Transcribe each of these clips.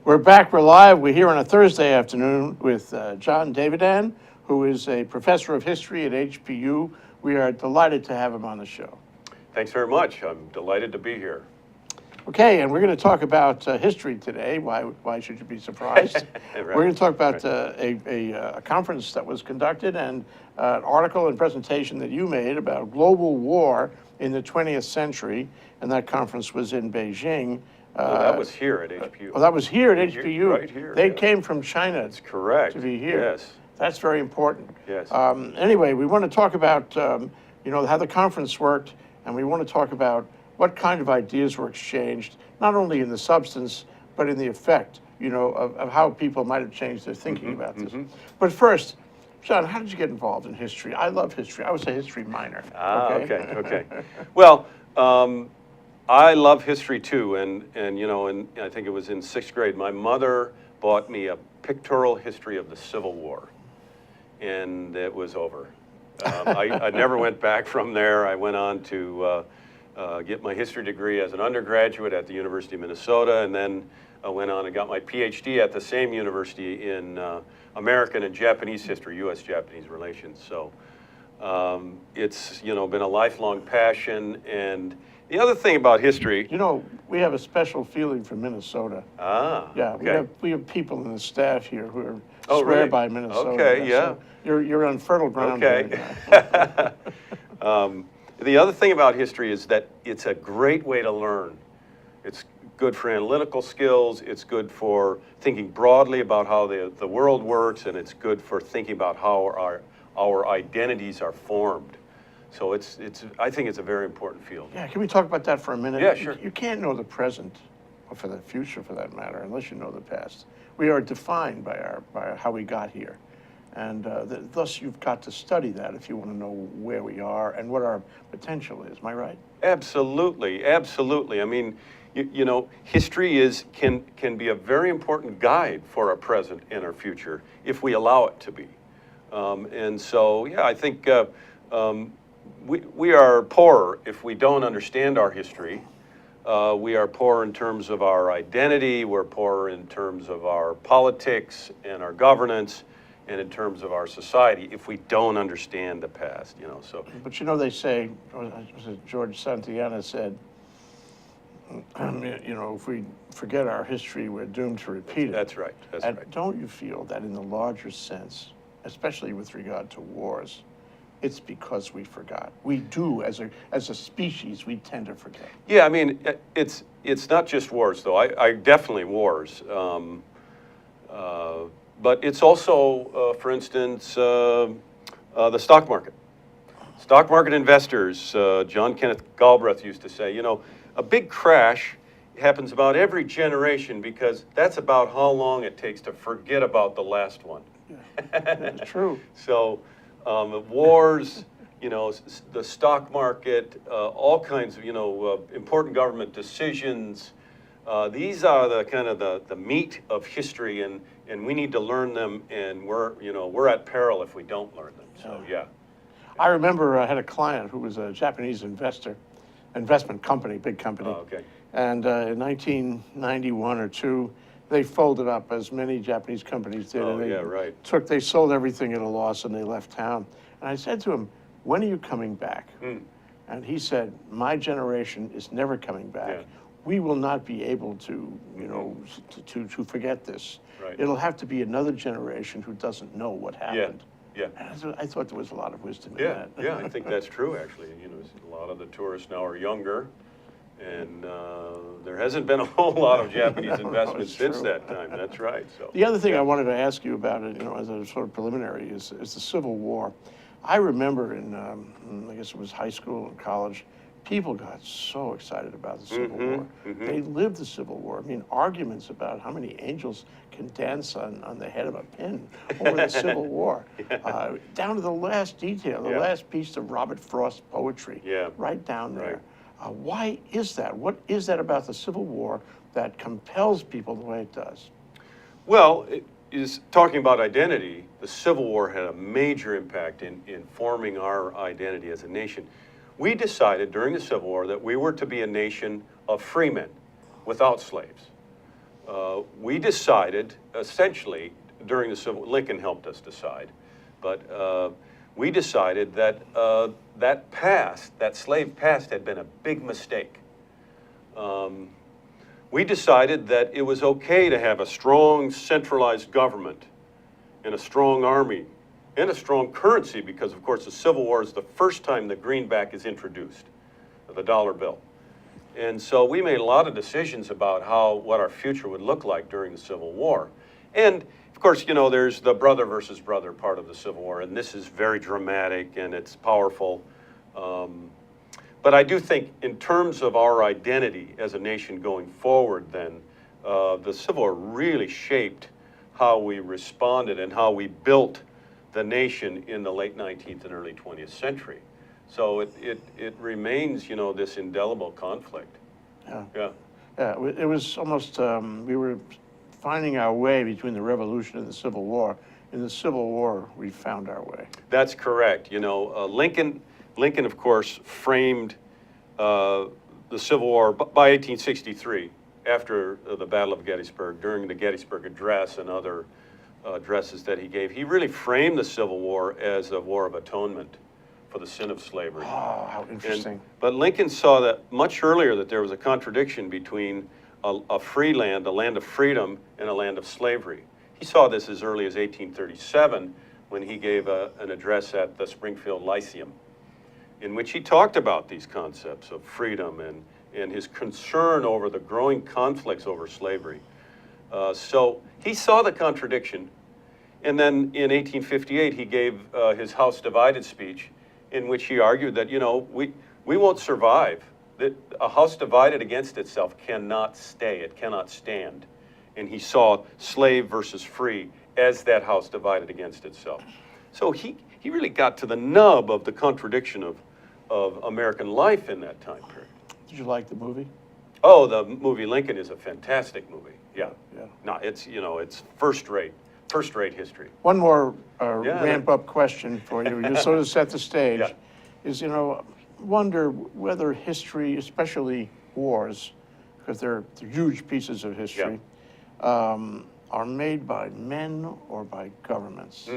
We're back, we're live. We're here on a Thursday afternoon with John Davidann, who is a professor of history at HPU. We are delighted to have him on the show. Thanks very much. I'm delighted to be here. Okay, and we're going to talk about history today. Why should you be surprised? Right. We're going to talk about a conference that was conducted and an article and presentation that you made about global war in the 20th century, and that conference was in Beijing. That was here at HPU. That was here at HPU. Right here. They yes. came from China. That's correct. To be here. Yes. That's very important. Yes. Anyway, we want to talk about how the conference worked, and we want to talk about what kind of ideas were exchanged, not only in the substance, but in the effect, of how people might have changed their thinking about this. But first, John, how did you get involved in history? I love history. I was a history minor. Okay. Well, I love history too, and I think it was in 6th grade, my mother bought me a pictorial history of the Civil War, and it was over. I never went back from there. I went on to get my history degree as an undergraduate at the University of Minnesota, and then I went on and got my PhD at the same university in American and Japanese history, U.S.-Japanese relations. So it's been a lifelong passion. And the other thing about history, we have a special feeling for Minnesota. Yeah, okay. we have people in the staff here who are swear really? by Minnesota. Okay, yeah. So you're on fertile ground. Okay. The other thing about history is that it's a great way to learn. It's good for analytical skills, it's good for thinking broadly about how the world works, and it's good for thinking about how our identities are formed. So I think it's a very important field. Yeah, can we talk about that for a minute? Yeah, sure. You can't know the present, or for the future for that matter, unless you know the past. We are defined by how we got here. And thus, you've got to study that if you want to know where we are and what our potential is. Am I right? Absolutely, absolutely. I mean, history can be a very important guide for our present and our future if we allow it to be. And so, yeah, I think we are poorer if we don't understand our history. We are poorer in terms of our identity. We're poorer in terms of our politics and our governance, and in terms of our society, if we don't understand the past, so. But they say, was it George Santayana said, if we forget our history, we're doomed to repeat it. That's right, and don't you feel that in the larger sense, especially with regard to wars, it's because we forgot. We do, as a species, we tend to forget. Yeah, I mean, it's not just wars, though. I definitely wars. But it's also, for instance, the stock market. Stock market investors, John Kenneth Galbraith used to say, a big crash happens about every generation because that's about how long it takes to forget about the last one. Yeah, that's true. So wars, the stock market, all kinds of, important government decisions, these are the kind of the meat of history, and we need to learn them, and we're at peril if we don't learn them. So yeah. I remember I had a client who was a Japanese investment company, big company. Oh, okay. And in 1991 or 2, they folded up, as many Japanese companies did. Oh, and yeah, right. They sold everything at a loss and they left town. And I said to him, when are you coming back? And he said, my generation is never coming back. Yeah. We will not be able to, to forget this. Right. It'll have to be another generation who doesn't know what happened. Yeah. And I thought there was a lot of wisdom in Yeah, that. yeah, I think that's true, actually. A lot of the tourists now are younger, and there hasn't been a whole lot of Japanese investment since that time. That's right. So the other thing I wanted to ask you about, as a sort of preliminary, is the Civil War. I remember in, I guess it was high school and college, people got so excited about the Civil War. They lived the Civil War. I mean, arguments about how many angels can dance on the head of a pin over the Civil War, down to the last detail, the last piece of Robert Frost's poetry, right down there. Why is that? What is that about the Civil War that compels people the way it does? Well, is talking about identity, the Civil War had a major impact in forming our identity as a nation. We decided during the Civil War that we were to be a nation of free men without slaves. we decided, essentially, during the Civil, Lincoln helped us decide, but we decided that that slave past had been a big mistake. We decided that it was okay to have a strong centralized government and a strong army and a strong currency, because of course the Civil War is the first time the greenback is introduced, the dollar bill. And so we made a lot of decisions about what our future would look like during the Civil War. And of course, you know, there's the brother versus brother part of the Civil War, and this is very dramatic and it's powerful. But I do think in terms of our identity as a nation going forward then, the Civil War really shaped how we responded and how we built the nation in the late 19th and early 20th century. So it remains, you know, this indelible conflict. Yeah. Yeah. Yeah, it was almost, we were finding our way between the Revolution and the Civil War. In the Civil War, we found our way. That's correct. You know, Lincoln, of course, framed the Civil War by 1863, after the Battle of Gettysburg, during the Gettysburg Address and other addresses that he gave. He really framed the Civil War as a war of atonement for the sin of slavery. Oh, how interesting. But Lincoln saw that much earlier, that there was a contradiction between a free land, a land of freedom, and a land of slavery. He saw this as early as 1837 when he gave an address at the Springfield Lyceum, in which he talked about these concepts of freedom and his concern over the growing conflicts over slavery. So he saw the contradiction. And then in 1858, he gave his House Divided speech, in which he argued that, you know, we won't survive. That a house divided against itself cannot stay, it cannot stand. And he saw slave versus free as that house divided against itself. So he really got to the nub of the contradiction of American life in that time period. Did you like the movie? Oh, the movie Lincoln is a fantastic movie. Yeah. Yeah. No, it's, you know, it's first-rate history. One more Yeah, ramp-up question for you, just sort of set the stage, Yeah. is, you know, wonder whether history, especially wars, because they're huge pieces of history, are made by men or by governments,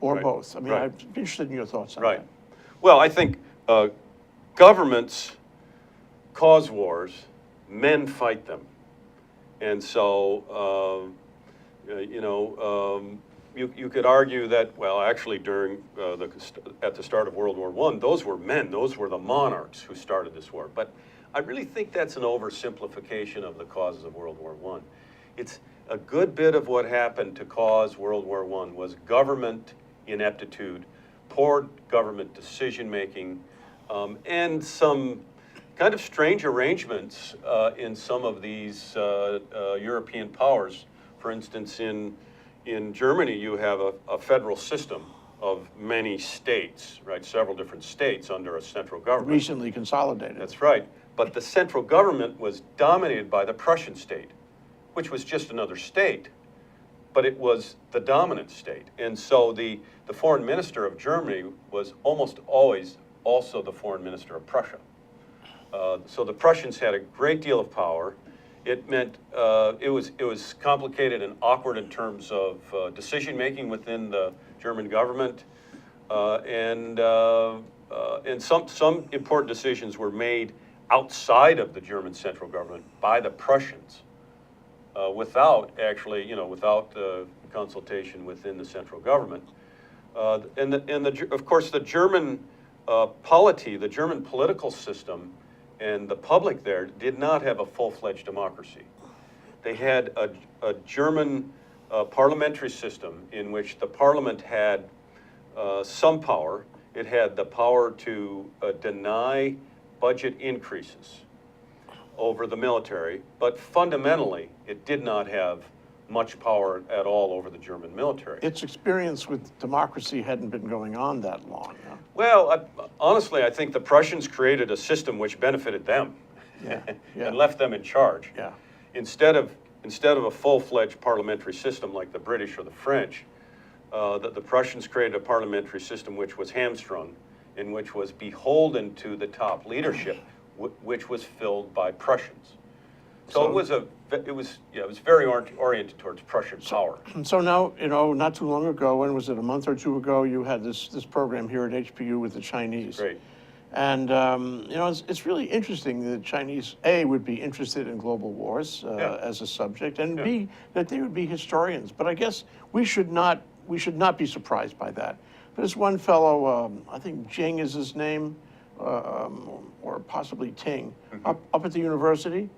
or right, both. I mean, right. I'm interested in your thoughts on Right. that. Well, I think governments cause wars, men fight them. And so, you know, you could argue that, well, actually during at the start of World War I, those were men, those were the monarchs who started this war. But I really think that's an oversimplification of the causes of World War I. It's a good bit of what happened to cause World War I was government ineptitude, poor government decision-making, and some kind of strange arrangements in some of these European powers. For instance, in Germany, you have a federal system of many states, right? Several different states under a central government. Recently consolidated. That's right. But the central government was dominated by the Prussian state, which was just another state, but it was the dominant state. And so the foreign minister of Germany was almost always also the foreign minister of Prussia. So the Prussians had a great deal of power. It meant it was complicated and awkward in terms of decision-making within the German government, and some important decisions were made outside of the German central government by the Prussians, without actually, you know, without consultation within the central government. Of course, the German polity, the German political system, and the public there did not have a full-fledged democracy. They had a German parliamentary system in which the parliament had some power. It had the power to deny budget increases over the military, but fundamentally, it did not have much power at all over the German military. Its experience with democracy hadn't been going on that long. Huh? Well, honestly, I think the Prussians created a system which benefited them, Yeah, yeah. and left them in charge. Yeah. Instead of a full-fledged parliamentary system like the British or the French, the Prussians created a parliamentary system which was hamstrung, and which was beholden to the top leadership, which was filled by Prussians. So it was very oriented towards Prussian power. So now, not too long ago, when was it, a month or two ago, you had this program here at HPU with the Chinese. Great. And, it's really interesting that Chinese, A, would be interested in global wars as a subject, and B, that they would be historians. But I guess we should not be surprised by that. There's one fellow, I think Jing is his name, or possibly Ting, up at the university,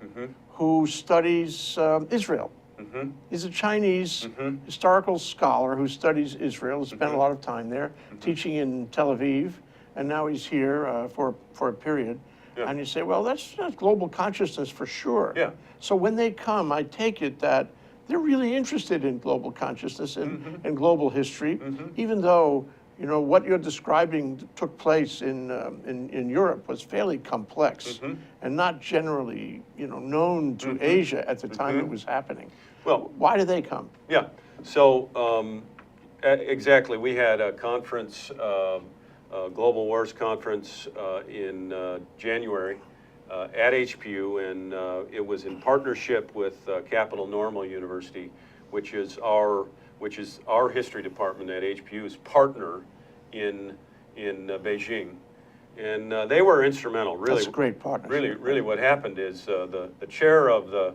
who studies Israel. He's a Chinese historical scholar who studies Israel, spent a lot of time there, teaching in Tel Aviv, and now he's here for a period. And you say, well, that's global consciousness for sure. Yeah. So when they come, I take it that they're really interested in global consciousness and global history, even though what you're describing took place in Europe was fairly complex and not generally known to Asia at the time it was happening. Well, why do they come? Yeah. So exactly, we had a conference, Global Wars conference in January at HPU, and it was in partnership with Capital Normal University, which is our history department at HPU's partner in Beijing, and they were instrumental. Really, That's a great partnership. Really, what happened is the chair of the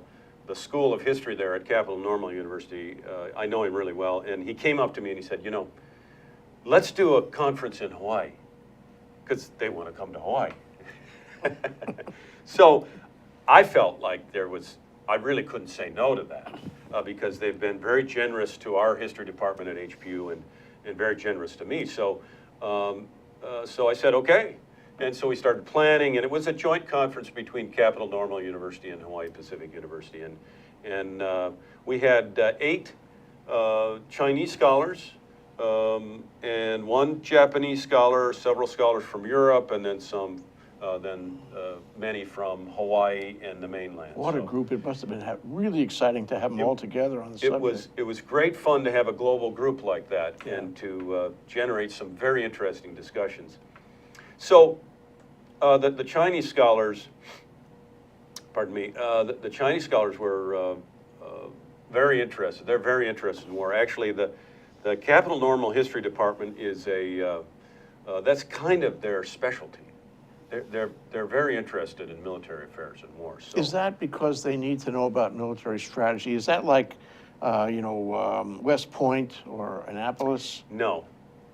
School of History there at Capital Normal University, I know him really well, and he came up to me and he said, let's do a conference in Hawaii, because they want to come to Hawaii. So I felt like I really couldn't say no to that, because they've been very generous to our history department at HPU and very generous to me. So I said, okay. And so we started planning, and it was a joint conference between Capital Normal University and Hawaii Pacific University. And we had 8 Chinese scholars, and 1 Japanese scholar, several scholars from Europe, and then many from Hawaii and the mainland. What a group. It must have been really exciting to have them all together on the subject. It was great fun to have a global group like that and to generate some very interesting discussions. So the Chinese scholars, pardon me, the Chinese scholars were very interested. They're very interested in war. Actually, the Capital Normal History Department is that's kind of their specialty. They're very interested in military affairs and war. So. Is that because they need to know about military strategy? Is that like, West Point or Annapolis? No.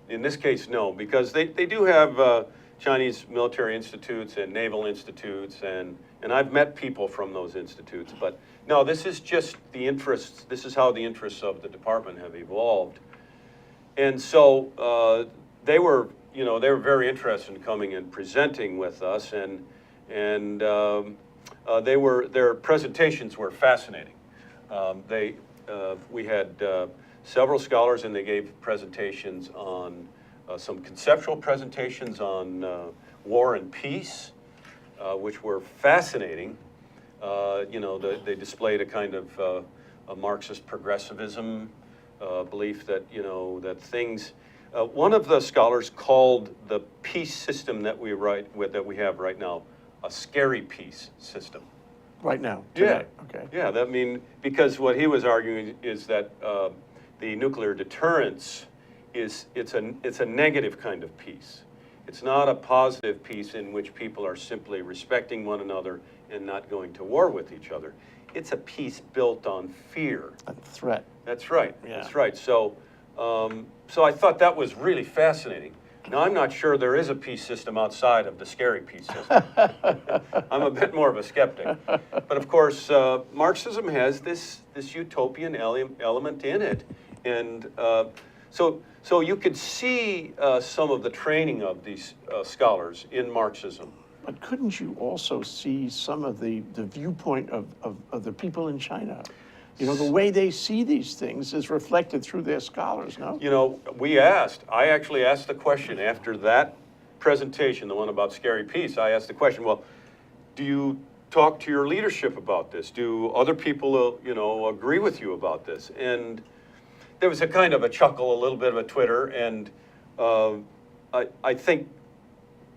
In this case, no, because they do have Chinese military institutes and naval institutes, and I've met people from those institutes, but no, this is just the interests, this is how the interests of the department have evolved. And so they were very interested in coming and presenting with us, and their presentations were fascinating. We had several scholars, and they gave presentations on some conceptual presentations on war and peace, which were fascinating. They displayed a kind of a Marxist progressivism belief that that things. One of the scholars called the peace system that we have right now a scary peace system. Right now, today. Yeah. Okay. Yeah, because what he was arguing is that the nuclear deterrence it's a negative kind of peace. It's not a positive peace in which people are simply respecting one another and not going to war with each other. It's a peace built on fear. And threat. That's right. Yeah. That's right. So I thought that was really fascinating. Now, I'm not sure there is a peace system outside of the scary peace system. I'm a bit more of a skeptic. But of course, Marxism has this utopian element in it. And so you could see some of the training of these scholars in Marxism. But couldn't you also see some of the viewpoint of the people in China? The way they see these things is reflected through their scholars, no? I actually asked the question after that presentation, the one about scary peace, I asked the question, well, do you talk to your leadership about this? Do other people, agree with you about this? And there was a kind of a chuckle, a little bit of a twitter, and I think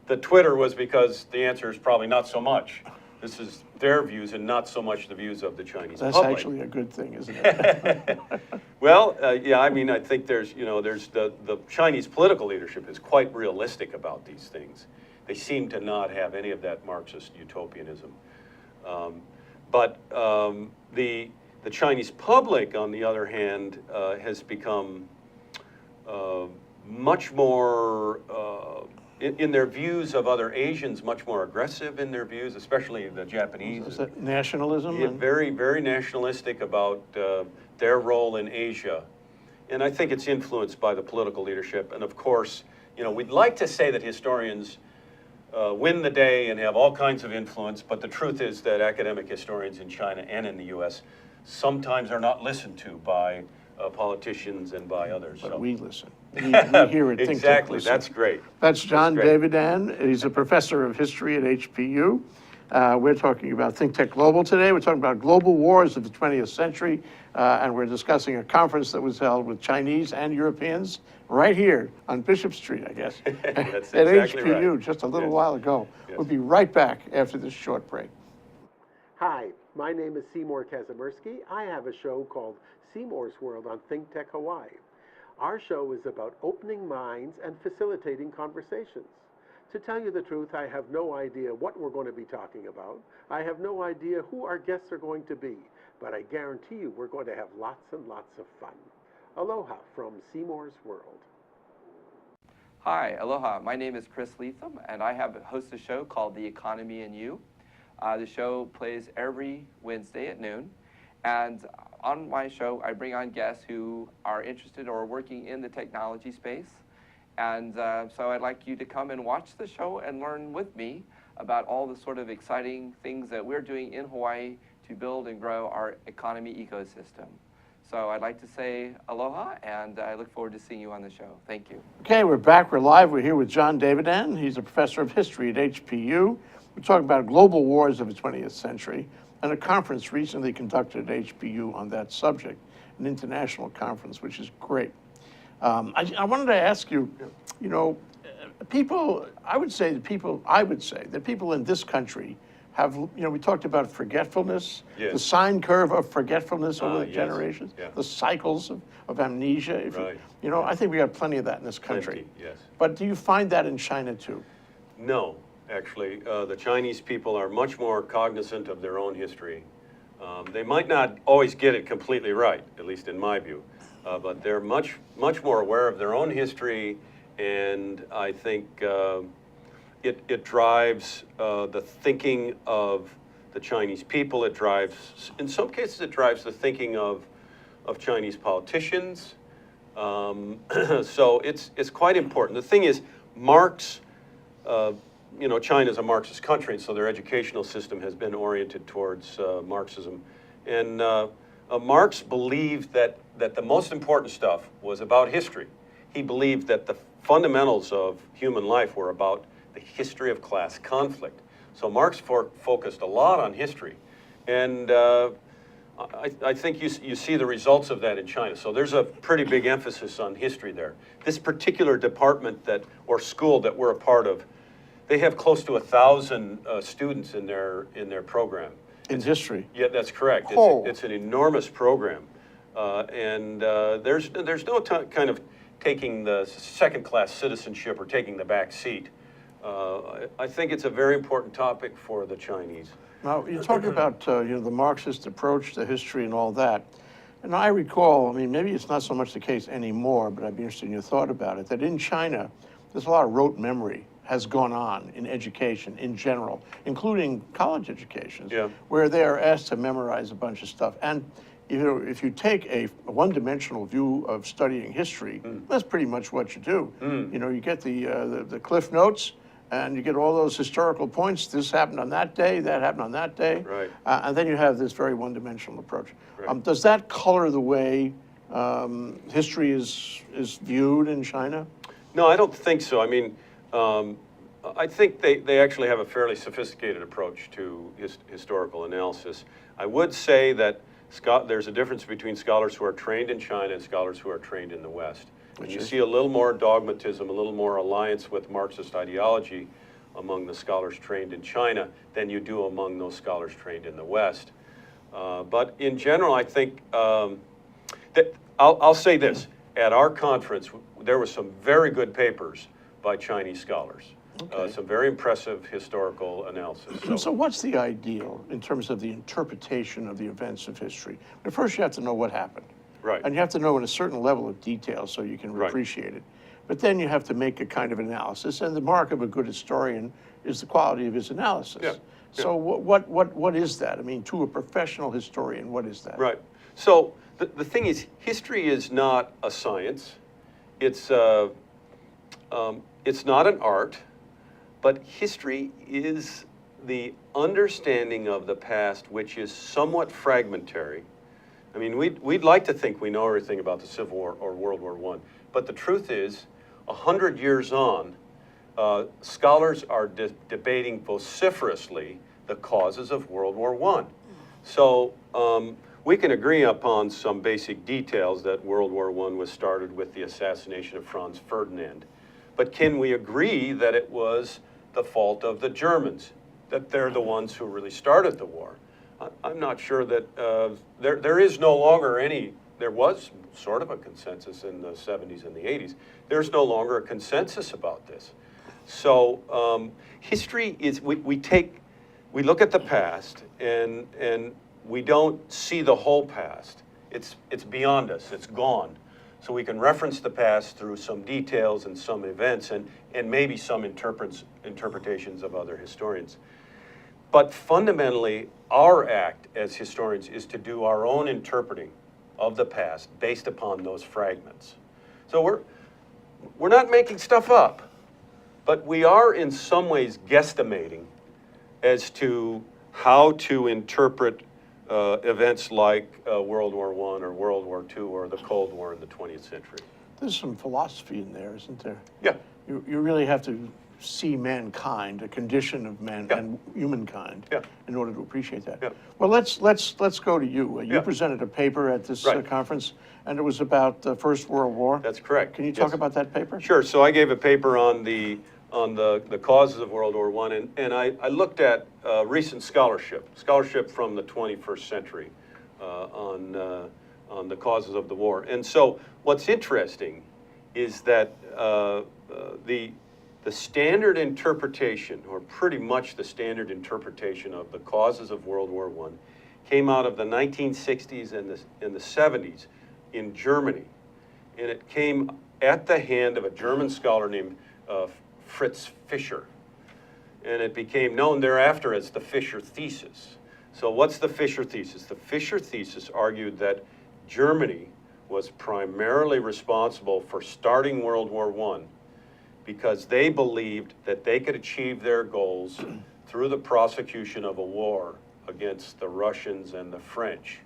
the twitter was because the answer is probably not so much. This is their views and not so much the views of the Chinese That's public. actually a good thing, isn't it? Well, yeah, I mean, I think there's the Chinese political leadership is quite realistic about these things. They seem to not have any of that Marxist utopianism. But the Chinese public, on the other hand, has become much more, in their views of other Asians, much more aggressive in their views, especially the Japanese. Is that nationalism? Yeah, very, very nationalistic about their role in Asia. And I think it's influenced by the political leadership. And of course, we'd like to say that historians win the day and have all kinds of influence, but the truth is that academic historians in China and in the US sometimes are not listened to by politicians and by others. But so. we listen. We hear it. Think, Exactly, listen. that's great. That's John That's great. Davidann. He's a professor of history at HPU. We're talking about Think Tech Global today. We're talking about global wars of the 20th century, and we're discussing a conference that was held with Chinese and Europeans right here on Bishop Street, I guess, That's at exactly HPU right. just a little Yes. while ago. Yes. We'll be right back after this short break. Hi, my name is Seymour Kazimirski. I have a show called Seymour's World on Think Tech Hawaii. Our show is about opening minds and facilitating conversations. To tell you the truth, I have no idea what we're going to be talking about. I have no idea who our guests are going to be, but I guarantee you we're going to have lots and lots of fun. Aloha from Seymour's World. Hi, aloha. My name is Chris Leatham, and I host a show called The Economy and You. The show plays every Wednesday at noon, and on my show, I bring on guests who are interested or working in the technology space. And so I'd like you to come and watch the show and learn with me about all the sort of exciting things that we're doing in Hawaii to build and grow our economy ecosystem. So I'd like to say aloha, and I look forward to seeing you on the show. Thank you. Okay, we're back. We're live. We're here with John Davidann. He's a professor of history at HPU. We're talking about global wars of the 20th century and a conference recently conducted at HPU on that subject, an international conference, which is great. I wanted to ask you, people, I would say that people in this country have, we talked about forgetfulness, Yes. the sine curve of forgetfulness over the Yes. generations, Yeah. the cycles of amnesia. If Right. I think we got plenty of that in this country. Plenty, yes. But do you find that in China too? No, actually, the Chinese people are much more cognizant of their own history. They might not always get it completely right, at least in my view, but they're much more aware of their own history, and I think it drives the thinking of the Chinese people. It drives, in some cases, it drives the thinking of Chinese politicians. So it's quite important. The thing is, Marx. China is a Marxist country, and so their educational system has been oriented towards Marxism. And Marx believed that the most important stuff was about history. He believed that the fundamentals of human life were about the history of class conflict. So Marx focused a lot on history. And I think you see the results of that in China. So there's a pretty big emphasis on history there. This particular department or school that we're a part of, they have close to 1,000 students in their program. In history? Yeah, that's correct. Oh. It's an enormous program, and there's no kind of taking the second-class citizenship or taking the back seat. I think it's a very important topic for the Chinese. Now, you're talking about the Marxist approach to history and all that. And I recall, maybe it's not so much the case anymore, but I'd be interested in your thought about it, that in China, there's a lot of rote memory has gone on in education in general, including college educations, Yeah. where they are asked to memorize a bunch of stuff. And if you take a one-dimensional view of studying history, that's pretty much what you do. You get the Cliff Notes, and you get all those historical points. This happened on that day, that happened on that day. Right. And then you have this very one-dimensional approach. Right. Does that color the way history is viewed in China? No, I don't think so. I think they actually have a fairly sophisticated approach to historical analysis. I would say that there's a difference between scholars who are trained in China and scholars who are trained in the West. And you see a little more dogmatism, a little more alliance with Marxist ideology among the scholars trained in China than you do among those scholars trained in the West. But in general, I think that I'll say this. At our conference, there were some very good papers by Chinese scholars. Okay. Some very impressive historical analysis. So what's the ideal in terms of the interpretation of the events of history? But first, you have to know what happened. Right. And you have to know in a certain level of detail so you can Right. appreciate it. But then you have to make a kind of analysis, and the mark of a good historian is the quality of his analysis. Yeah. So what is that? I mean, to a professional historian, what is that? Right. So the thing is, history is not a science. It's not an art, but history is the understanding of the past, which is somewhat fragmentary. I mean, we'd like to think we know everything about the Civil War or World War I, but the truth is, 100 years on, scholars are debating vociferously the causes of World War I. So we can agree upon some basic details that World War I was started with the assassination of Franz Ferdinand. But can we agree that it was the fault of the Germans, that they're the ones who really started the war? I'm not sure that there is no longer any. There was sort of a consensus in the 70s and the 80s. There's no longer a consensus about this. So history is, we look at the past and we don't see the whole past. It's beyond us, it's gone. So we can reference the past through some details and some events and maybe some interpretations of other historians. But fundamentally, our act as historians is to do our own interpreting of the past based upon those fragments. So we're not making stuff up, but we are in some ways guesstimating as to how to interpret events like World War I or World War II or the Cold War in the 20th century. There's some philosophy in there, isn't there? Yeah. You really have to see mankind, a condition of man Yeah. and humankind, Yeah. in order to appreciate that. Yeah. Well, let's go to you. You Yeah. presented a paper at this Right. conference, and it was about the First World War. That's correct. Can you talk Yes. about that paper? Sure. So I gave a paper on the causes of World War I, and I looked at recent scholarship from the 21st century on the causes of the war. And so what's interesting is that the standard interpretation, or pretty much the standard interpretation of the causes of World War I, came out of the 1960s and the 70s in Germany. And it came at the hand of a German scholar named Fritz Fisher. And it became known thereafter as the Fisher Thesis. So what's the Fisher Thesis? The Fisher Thesis argued that Germany was primarily responsible for starting World War I because they believed that they could achieve their goals through the prosecution of a war against the Russians and the French.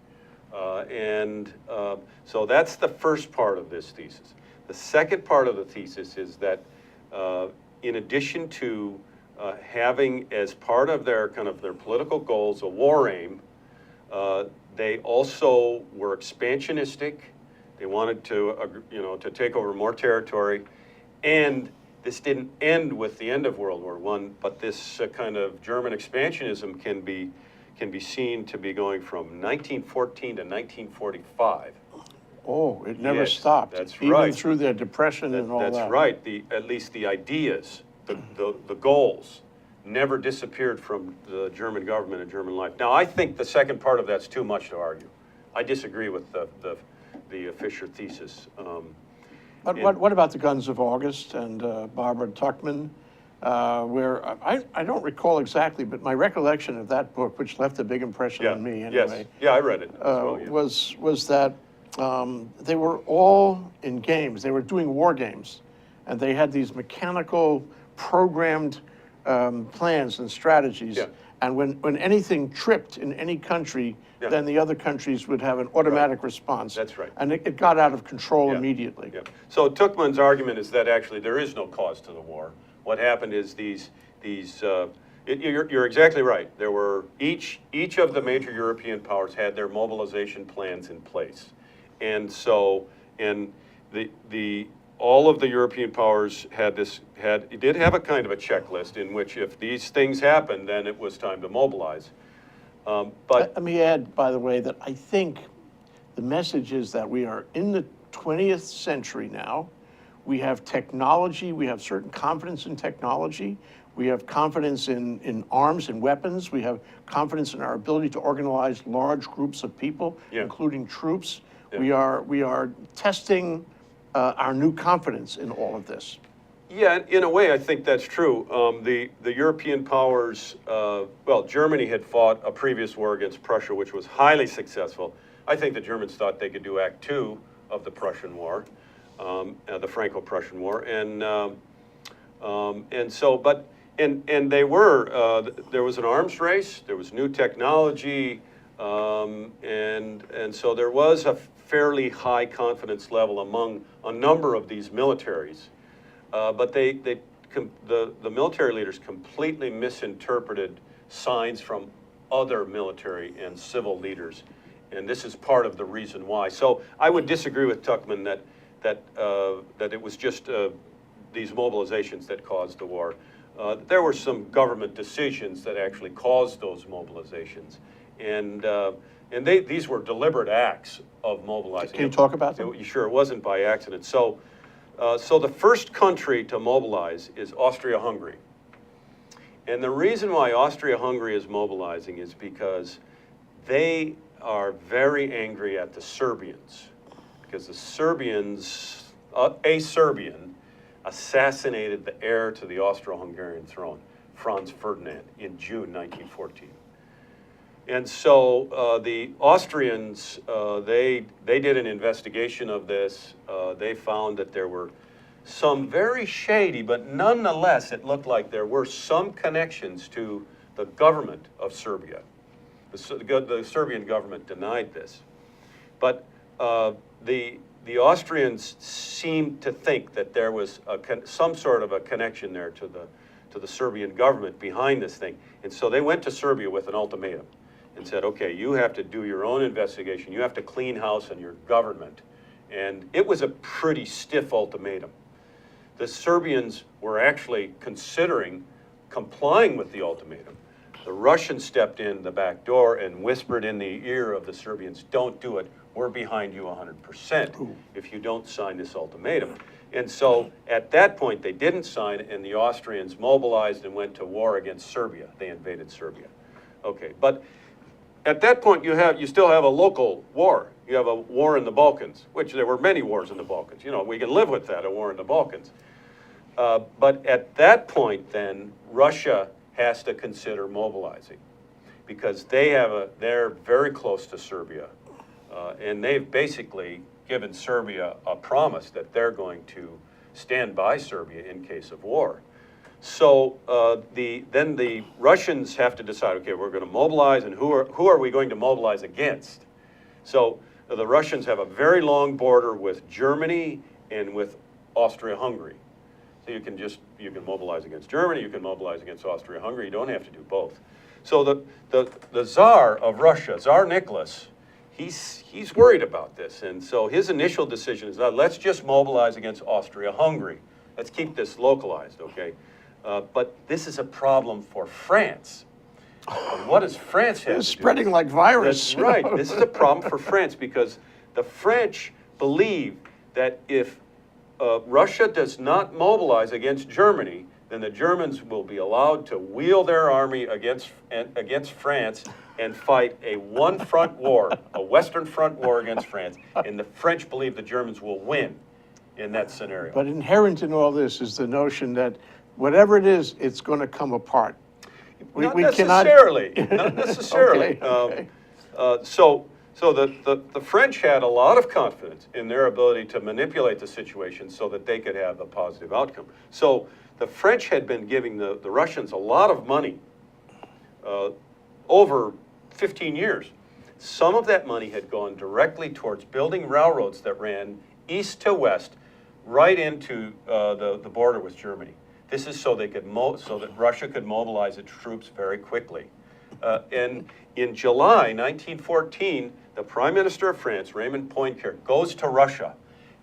So that's the first part of this thesis. The second part of the thesis is that in addition to having as part of their political goals a war aim, they also were expansionistic. They wanted to take over more territory, and this didn't end with the end of World War I, but this kind of German expansionism can be seen to be going from 1914 to 1945. Oh, it never Yes, stopped. that's Even right. through their depression and all that. That's right. At least the ideas, the goals, never disappeared from the German government and German life. Now, I think the second part of that's too much to argue. I disagree with the Fisher Thesis. But what about the Guns of August and Barbara Tuchman, where I don't recall exactly, but my recollection of that book, which left a big impression on me anyway, Yes. Yeah, I read it as well, yeah. was that they were all in games. They were doing war games, and they had these mechanical, programmed plans and strategies. Yeah. And when anything tripped in any country, Yeah. then the other countries would have an automatic response. That's right. And it got out of control Yeah. immediately. Yeah. So Tuchman's argument is that actually there is no cause to the war. What happened is you're exactly right. There were each of the major European powers had their mobilization plans in place, and so the all of the European powers did have a kind of a checklist in which if these things happened, then it was time to mobilize. But Let me add, by the way, that I think the message is that we are in the 20th century now. We have technology, we have certain confidence in technology, we have confidence in arms and weapons, we have confidence in our ability to organize large groups of people, Yeah. including troops. Yeah. We are testing our new confidence in all of this. yeah, in a way, I think that's true. The European powers, well, Germany had fought a previous war against Prussia, which was highly successful. I think the Germans thought they could do Act Two of the Prussian War, the Franco-Prussian War, and so, but they were there was an arms race, there was new technology, and so there was a fairly high confidence level among a number of these militaries, but the military leaders completely misinterpreted signs from other military and civil leaders, and this is part of the reason why. So I would disagree with Tuchman that it was just these mobilizations that caused the war. There were some government decisions that actually caused those mobilizations, and these were deliberate acts of mobilizing. Can you talk about them? Sure, it wasn't by accident. So the first country to mobilize is Austria-Hungary. And the reason why Austria-Hungary is mobilizing is because they are very angry at the Serbians, because the Serbians, a Serbian, assassinated the heir to the Austro-Hungarian throne, Franz Ferdinand, in June 1914. And so the Austrians, they did an investigation of this. They found that there were some very shady, but nonetheless, it looked like there were some connections to the government of Serbia. The Serbian government denied this. But the Austrians seemed to think that there was some sort of a connection there to the Serbian government behind this thing. And so they went to Serbia with an ultimatum and said, okay, you have to do your own investigation. You have to clean house on your government. And it was a pretty stiff ultimatum. The Serbians were actually considering complying with the ultimatum. The Russians stepped in the back door and whispered in the ear of the Serbians, don't do it. We're behind you 100% if you don't sign this ultimatum. And so at that point, they didn't sign, and the Austrians mobilized and went to war against Serbia. They invaded Serbia. Okay, but at that point, you still have a local war. You have a war in the Balkans, which there were many wars in the Balkans. You know, we can live with that, a war in the Balkans. But at that point, then, Russia has to consider mobilizing, because they're very close to Serbia, and they've basically given Serbia a promise that they're going to stand by Serbia in case of war. So then the Russians have to decide, okay, we're going to mobilize, and who are we going to mobilize against? So the Russians have a very long border with Germany and with Austria-Hungary. So you can mobilize against Germany, you can mobilize against Austria-Hungary, you don't have to do both. So the Tsar of Russia, Tsar Nicholas, he's worried about this, and so his initial decision is, let's just mobilize against Austria-Hungary. Let's keep this localized, okay? But this is a problem for France. What does France have to do? It's spreading like virus. That's right. This is a problem for France, because the French believe that if Russia does not mobilize against Germany, then the Germans will be allowed to wheel their army against France and fight a one-front war, a Western Front war against France, and the French believe the Germans will win in that scenario. But inherent in all this is the notion that whatever it is, it's going to come apart. Not necessarily. Okay. So the French had a lot of confidence in their ability to manipulate the situation so that they could have a positive outcome. So the French had been giving the Russians a lot of money over 15 years. Some of that money had gone directly towards building railroads that ran east to west right into the border with Germany. This is so they could so that Russia could mobilize its troops very quickly. And in July 1914, the Prime Minister of France, Raymond Poincaré, goes to Russia,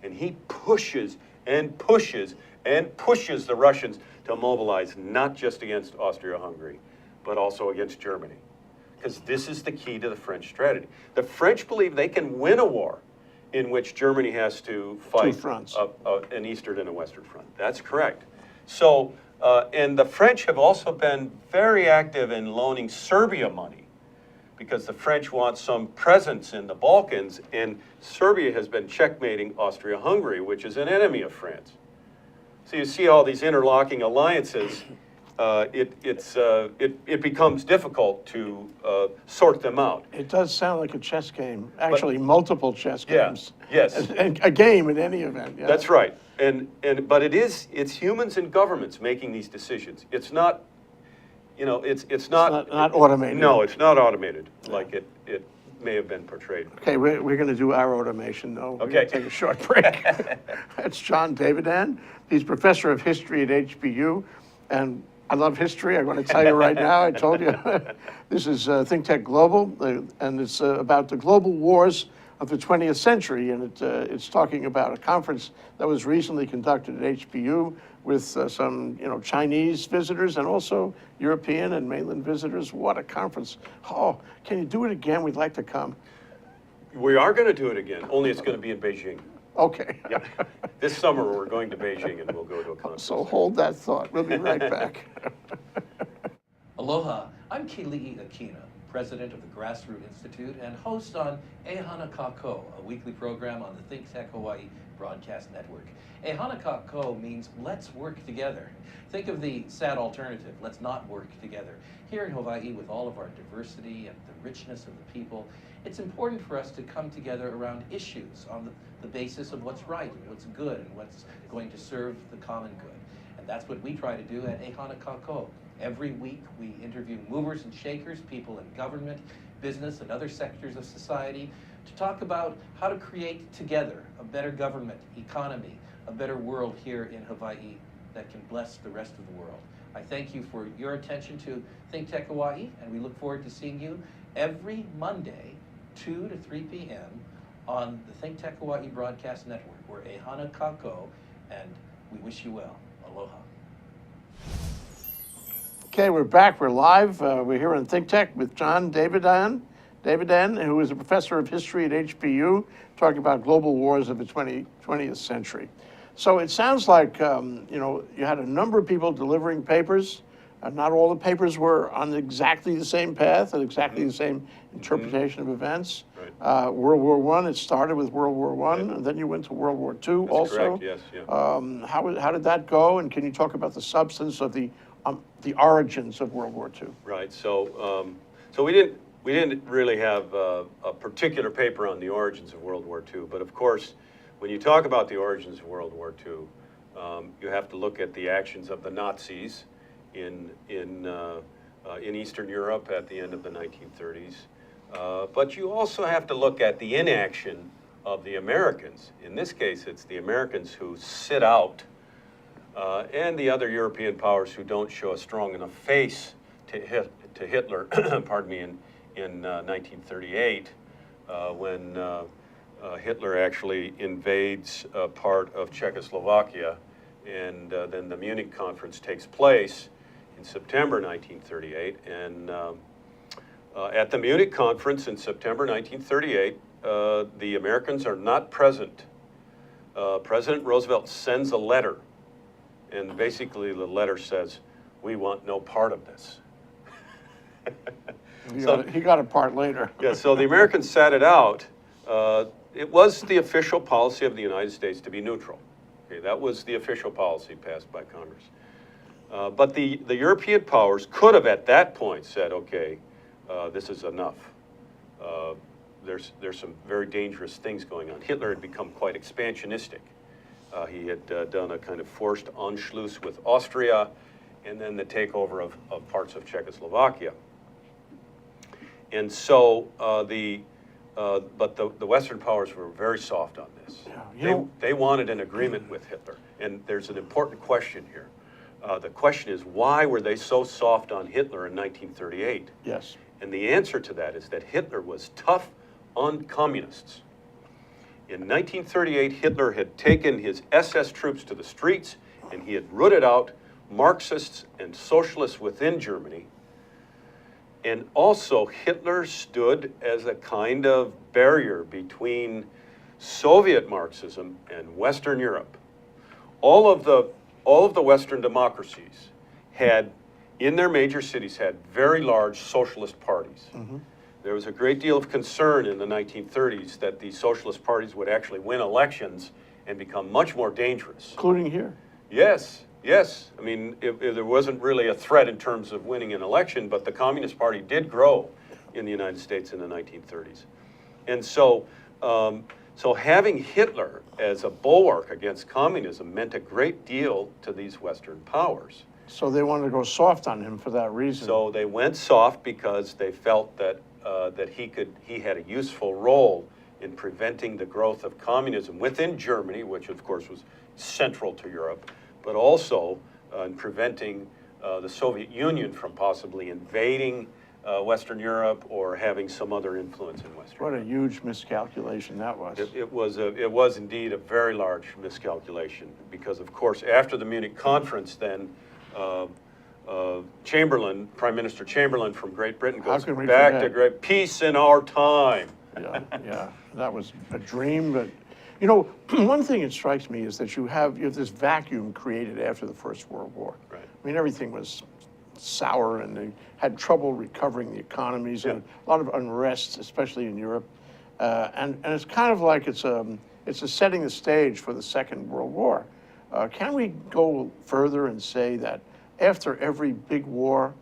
and he pushes and pushes the Russians to mobilize not just against Austria-Hungary, but also against Germany. Because this is the key to the French strategy. The French believe they can win a war in which Germany has to fight fronts. an eastern and a western front. That's correct. So, and the French have also been very active in loaning Serbia money, because the French want some presence in the Balkans, and Serbia has been checkmating Austria-Hungary, which is an enemy of France. So you see all these interlocking alliances. It becomes difficult to sort them out. It does sound like a chess game, actually multiple chess games. Yes. And a game in any event. Yeah. That's right. But it's humans and governments making these decisions. It's not, it's not automated. No, it's not automated like it may have been portrayed. Okay, we're going to do our automation, though. We're Okay. going to take a short break. That's John Davidann. He's professor of history at HBU, and I love history. I'm going to tell you right now. I told you. This is Think Tech Global, and it's about the global wars of the 20th century, and it's talking about a conference that was recently conducted at HBU with some, Chinese visitors and also European and mainland visitors. What a conference! Oh, can you do it again? We'd like to come. We are going to do it again, only it's going to be in Beijing. Okay. Yeah. This summer we're going to Beijing and we'll go to a conference. So hold that thought. We'll be right back. Aloha, I'm Kili'i Akina, president of the Grassroot Institute and host on Ehana Kako, a weekly program on the Think Tech Hawaii broadcast network. Ehana Kako means let's work together. Think of the sad alternative, let's not work together. Here in Hawaii, with all of our diversity and the richness of the people, it's important for us to come together around issues on the basis of what's right and what's good and what's going to serve the common good. And that's what we try to do at Ehana Kako. Every week we interview movers and shakers, people in government, business, and other sectors of society to talk about how to create together a better government, economy, a better world here in Hawaii that can bless the rest of the world. I thank you for your attention to Think Tech Hawaii, and we look forward to seeing you every Monday, 2 to 3 p.m. on the Think Tech Hawaii Broadcast Network. We're Ehana Kako, and we wish you well. Aloha. Okay, we're back. We're live. We're here on Think Tech with John Davidann, who is a professor of history at HBU, talking about global wars of the 20th century. So it sounds like, you had a number of people delivering papers. Not all the papers were on exactly the same path and exactly the same interpretation of events. Right. World War I, it started with World War I, and then you went to World War II also. Correct, yes, yeah. How did that go? And can you talk about the substance of the origins of World War II? Right. So we didn't really have a particular paper on the origins of World War II, but of course, when you talk about the origins of World War II, you have to look at the actions of the Nazis in Eastern Europe at the end of the 1930s. But you also have to look at the inaction of the Americans. In this case, it's the Americans who sit out, and the other European powers who don't show a strong enough face to Hitler, pardon me, in 1938, when Hitler actually invades a part of Czechoslovakia, and then the Munich Conference takes place in September 1938, and at the Munich Conference in September 1938, the Americans are not present. President Roosevelt sends a letter, and basically the letter says, "We want no part of this." He got a part later. Yeah, so the Americans sat it out. It was the official policy of the United States to be neutral. Okay, that was the official policy passed by Congress. But the European powers could have at that point said, okay, this is enough. There's some very dangerous things going on. Hitler had become quite expansionistic. He had done a kind of forced Anschluss with Austria, and then the takeover of parts of Czechoslovakia. And so but the Western powers were very soft on this. Yeah, They wanted an agreement with Hitler. And there's an important question here. The question is, why were they so soft on Hitler in 1938? Yes. And the answer to that is that Hitler was tough on communists. In 1938, Hitler had taken his SS troops to the streets, and he had rooted out Marxists and socialists within Germany. And also, Hitler stood as a kind of barrier between Soviet Marxism and Western Europe. All of the Western democracies had, in their major cities, had very large socialist parties. There was a great deal of concern in the 1930s that the socialist parties would actually win elections and become much more dangerous. Including here. Yes, yes. I mean, if there wasn't really a threat in terms of winning an election, but the Communist Party did grow in the United States in the 1930s. And so, so having Hitler as a bulwark against communism meant a great deal to these Western powers. So they wanted to go soft on him for that reason. So they went soft because they felt that he had a useful role in preventing the growth of communism within Germany, which of course was central to Europe, but also in preventing the Soviet Union from possibly invading Western Europe or having some other influence in Western What Europe. a huge miscalculation that was. It was indeed a very large miscalculation because, of course, after the Munich conference, then Chamberlain, Prime Minister Chamberlain from Great Britain, How goes can we back to forget? great peace in our time. Yeah, that was a dream. But you know, one thing that strikes me is that you have this vacuum created after the First World War. Right. I mean, everything was sour, and they had trouble recovering the economies, and a lot of unrest, especially in Europe. And it's kind of like it's a setting the stage for the Second World War. Can we go further and say that after every big war,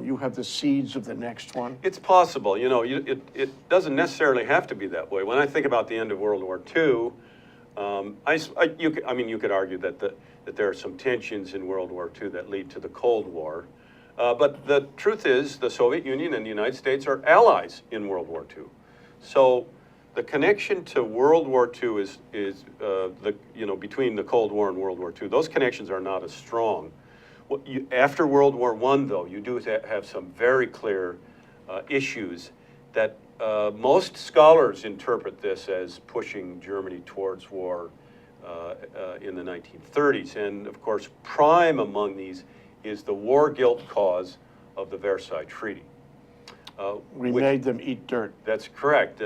you have the seeds of the next one? It's possible, you know, it doesn't necessarily have to be that way. When I think about the end of World War II, you could argue that there are some tensions in World War II that lead to the Cold War. But the truth is, the Soviet Union and the United States are allies in World War II. So the connection to World War II is between the Cold War and World War II. Those connections are not as strong. After World War I, though, you do have some very clear issues that most scholars interpret this as pushing Germany towards war in the 1930s. And of course, prime among these is the war guilt cause of the Versailles Treaty. We made them eat dirt. That's correct.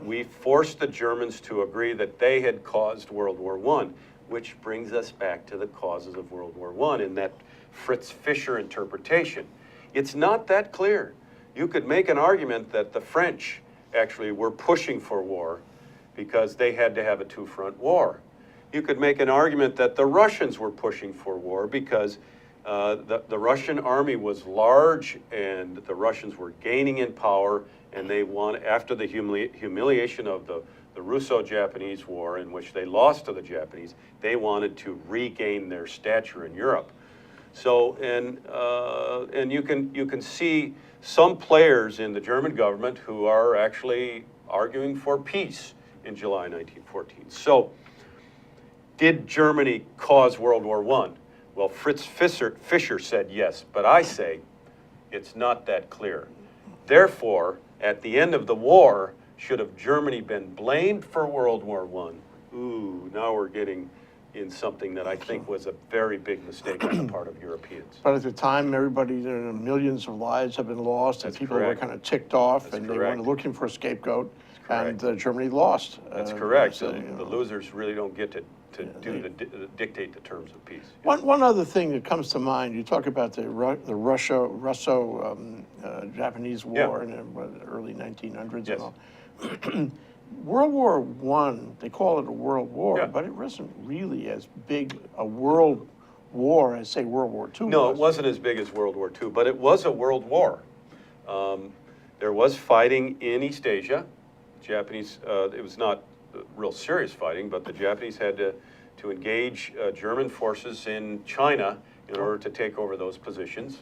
We forced the Germans to agree that they had caused World War I, which brings us back to the causes of World War I in that Fritz Fisher interpretation. It's not that clear. You could make an argument that the French actually were pushing for war because they had to have a two-front war. You could make an argument that the Russians were pushing for war because the Russian army was large and the Russians were gaining in power, and they wanted, after the humiliation of the Russo-Japanese War, in which they lost to the Japanese, they wanted to regain their stature in Europe. So, and you can see some players in the German government who are actually arguing for peace in July 1914. So, did Germany cause World War I? Well, Fritz Fisher said yes, but I say it's not that clear. Therefore, at the end of the war, should have Germany been blamed for World War I? Ooh, now we're getting in something that I think was a very big mistake on the part of Europeans. But at the time, everybody, millions of lives have been lost, and That's people correct. were kind of ticked off, That's and they correct. were looking for a scapegoat, correct. and Germany lost. That's correct. so, The losers really don't get to dictate the terms of peace. One other thing that comes to mind, you talk about the Russo-Japanese War in the early 1900s Yes. and all. World War I, they call it a world war, Yeah. but it wasn't really as big a world war as, say, World War II No, was. it wasn't as big as World War II, but it was a world war. There was fighting in East Asia. Japanese, it was not real serious fighting, but the Japanese had to engage German forces in China in order to take over those positions.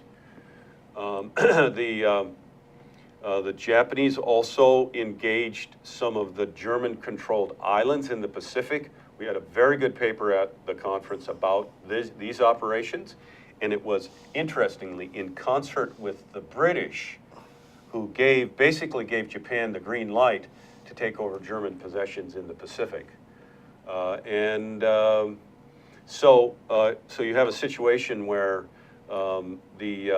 The Japanese also engaged some of the German-controlled islands in the Pacific. We had a very good paper at the conference about these operations, and it was, interestingly, in concert with the British, who basically gave Japan the green light to take over German possessions in the Pacific. So you have a situation where we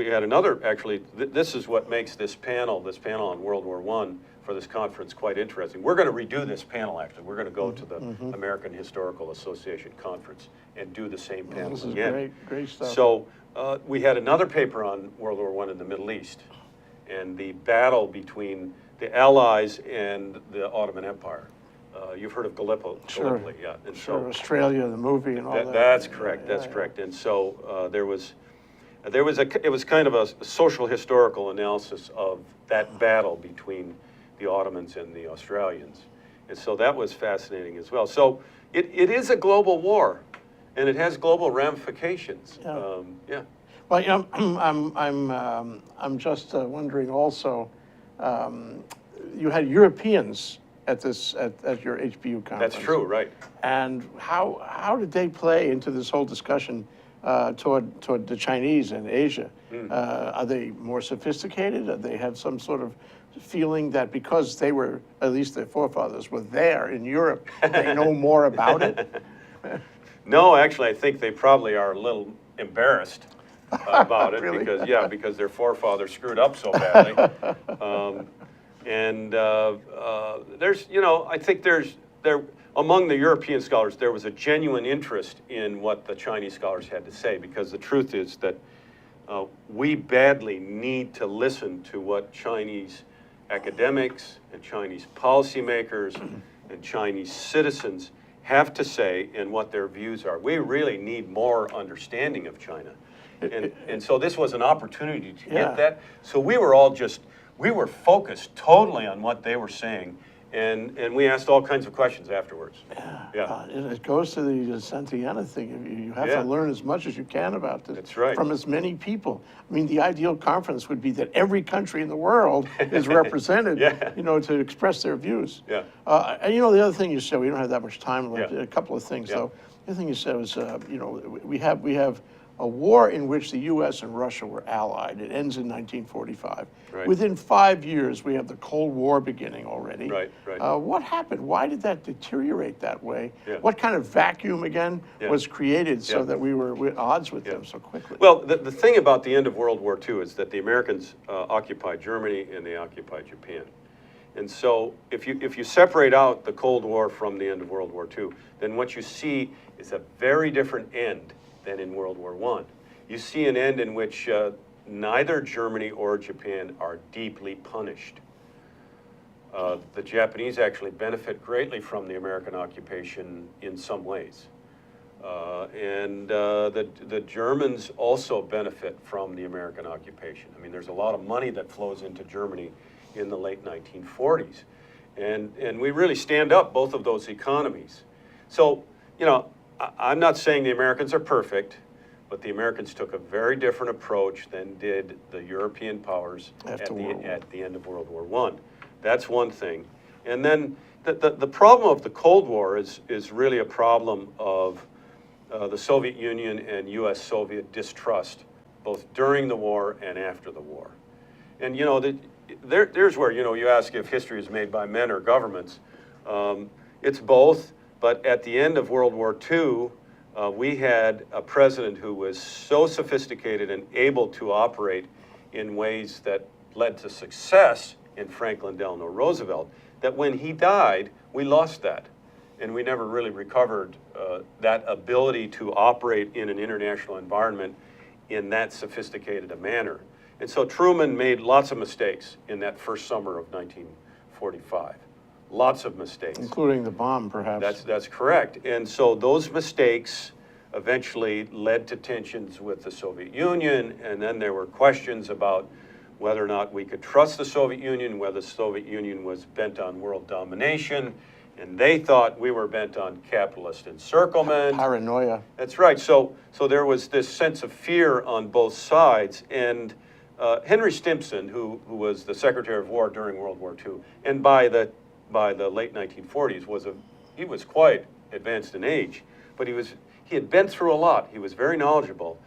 had another, actually, this is what makes this panel on World War I for this conference quite interesting. We're going to redo this panel, actually. We're going to go to the American Historical Association conference and do the same panel This is again. great stuff. So we had another paper on World War I in the Middle East and the battle between the Allies and the Ottoman Empire. You've heard of Gallipoli, Sure. yeah. And Sure, Australia, the movie and all that. That's correct, that's correct. And so it was kind of a social historical analysis of that battle between the Ottomans and the Australians. And so that was fascinating as well. So it is a global war, and it has global ramifications. Yeah. Well, you know, I'm just wondering also, you had Europeans at your HBU conference. That's true, right. And how did they play into this whole discussion toward the Chinese and Asia? Are they more sophisticated? Do they have some sort of feeling that because they were, at least their forefathers were there in Europe, they know more about it? No, actually, I think they probably are a little embarrassed about it. Really? because their forefathers screwed up so badly. There's, you know, I think among the European scholars, there was a genuine interest in what the Chinese scholars had to say, because the truth is that we badly need to listen to what Chinese academics and Chinese policymakers and Chinese citizens have to say and what their views are. We really need more understanding of China. And so this was an opportunity to get that. So we were focused totally on what they were saying, and we asked all kinds of questions afterwards. And it goes to the Santayana thing. You have to learn as much as you can about this. That's right. From as many people. I mean, the ideal conference would be that every country in the world is represented, you know, to express their views. And you know, the other thing you said, we don't have that much time left. A couple of things, though. The other thing you said was, you know, we have a war in which the U.S. and Russia were allied. It ends in 1945. Right. Within 5 years, we have the Cold War beginning already. Right. What happened? Why did that deteriorate that way? What kind of vacuum, again, was created so that we were at odds with them so quickly? Well, the thing about the end of World War II is that the Americans occupied Germany and they occupied Japan. And so if you separate out the Cold War from the end of World War II, then what you see is a very different end than in World War I. You see an end in which neither Germany or Japan are deeply punished. The Japanese actually benefit greatly from the American occupation in some ways. The Germans also benefit from the American occupation. I mean, there's a lot of money that flows into Germany in the late 1940s. And we really stand up both of those economies. So, you know, I'm not saying the Americans are perfect, but the Americans took a very different approach than did the European powers at the end of World War I. That's one thing. And then the problem of the Cold War is really a problem of the Soviet Union and U.S.-Soviet distrust, both during the war and after the war. And, you know, there's where, you know, you ask if history is made by men or governments. It's both. But at the end of World War II, we had a president who was so sophisticated and able to operate in ways that led to success in Franklin Delano Roosevelt, that when he died, we lost that. And we never really recovered that ability to operate in an international environment in that sophisticated a manner. And so Truman made lots of mistakes in that first summer of 1945. Lots of mistakes. Including the bomb, perhaps. That's correct. And so those mistakes eventually led to tensions with the Soviet Union, and then there were questions about whether or not we could trust the Soviet Union, whether the Soviet Union was bent on world domination, and they thought we were bent on capitalist encirclement. Paranoia. That's right. So there was this sense of fear on both sides, and Henry Stimson, who was the Secretary of War during World War II, and by the late 1940s he was quite advanced in age, but he had been through a lot. He was very knowledgeable.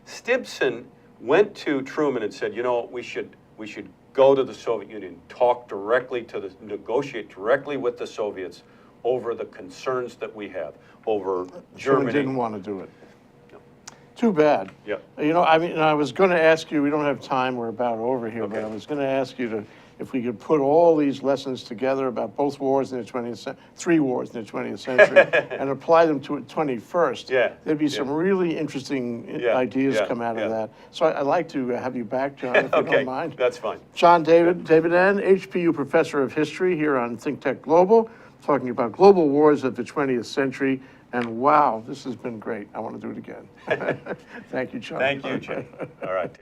Stimson went to Truman and said, you know, we should go to the Soviet Union, negotiate directly with the Soviets over the concerns that we have over Someone Germany. didn't want to do it. Too bad. Yeah. You know, I mean, I was going to ask you, we don't have time, we're about over here, but Okay. I was going to ask you to, if we could put all these lessons together about both wars in the 20th century, 3 wars in the 20th century, and apply them to the 21st. Yeah, There'd be yeah. some really interesting Yeah, ideas yeah, come out yeah. of that. So I'd like to have you back, John, if you Okay, don't mind. that's fine. John Davidann, HPU Professor of History here on Think Tech Global, talking about global wars of the 20th century. And wow, this has been great. I want to do it again. Thank you, John. Thank you, Jay. All right.